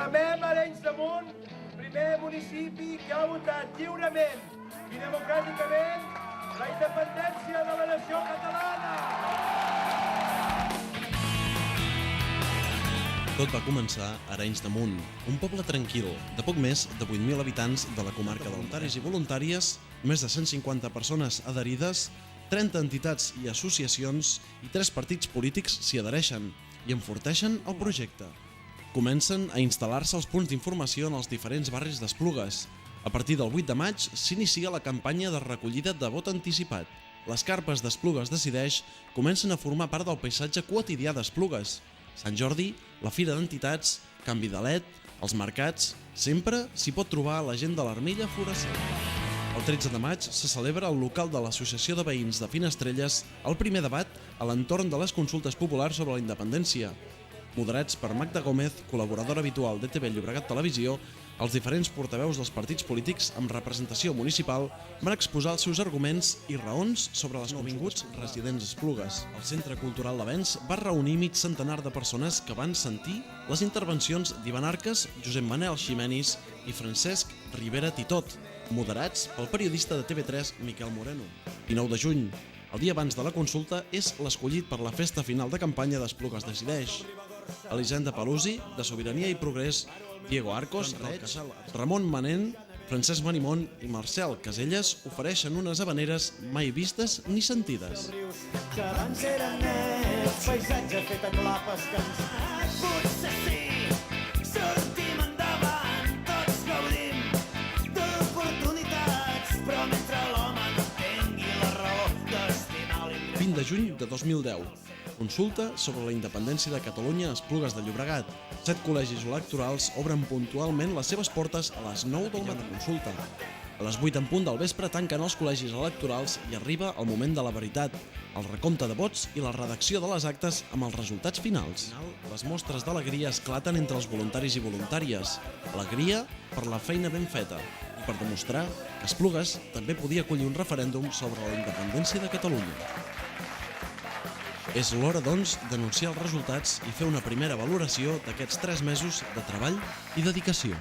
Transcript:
Proclamem Arenys de Munt, primer municipi que ha votat lliurement i democràticament la independència de la nació catalana. Tot va començar a Arenys de Munt, un poble tranquil, de poc més de 8.000 habitants de la comarca de voluntaris i voluntàries, més de 150 persones adherides, 30 entitats i associacions i 3 partits polítics s'hi adhereixen i enforteixen el projecte. Comencen a instal·lar-se els punts d'informació en els diferents barris d'Esplugues. A partir del 8 de maig s'inicia la campanya de recollida de vot anticipat. Les carpes d'Esplugues Decideix comencen a formar part del paisatge quotidià d'Esplugues. Sant Jordi, la Fira d'Entitats, canvi de LED, els mercats, sempre s'hi pot trobar la gent de l'Armilla fluorescent. El 13 de maig se celebra al local de l'Associació de Veïns de Finestrelles el primer debat a l'entorn de les consultes populars sobre la independència. Moderats per Magda Gómez, col·laboradora habitual d'ETV Llobregat Televisió, els diferents portaveus dels partits polítics amb representació municipal van exposar els seus arguments i raons sobre les nouvinguts residents Esplugues. El Centre Cultural d'Avenç va reunir mig centenar de persones que van sentir les intervencions d'Ivan Arques, Josep Manel Ximenis i Francesc Rivera Titot, moderats pel periodista de TV3 Miquel Moreno. 19 de juny, el dia abans de la consulta, és l'escollit per la festa final de campanya d'Esplugues Decideix. Elisenda Pelusi, de Sobirania i Progrés, Diego Arcos, del Casal, Ramon Manent, Francesc Manimón i Marcel Caselles ofereixen unes habaneres mai vistes ni sentides. Que abans eren nets, paisatge fet a clapes cansat. Potser sí, sortim endavant, tots gaudim d'oportunitats, però mentre l'home no tingui la raó d'estimar l'ingrés. 20 de juny de 2010. Consulta sobre la independència de Catalunya a Esplugues de Llobregat. 7 col·legis electorals obren puntualment les seves portes a les 9 del matí. Consulta. A les 8 en punt del vespre tanquen els col·legis electorals i arriba el moment de la veritat, el recompte de vots i la redacció de les actes amb els resultats finals. Les mostres d'alegria esclaten entre els voluntaris i voluntàries. Alegria per la feina ben feta i per demostrar que Esplugues també podia acollir un referèndum sobre la independència de Catalunya. És l'hora, doncs, d'anunciar els resultats i fer una primera valoració d'aquests 3 mesos de treball i dedicació.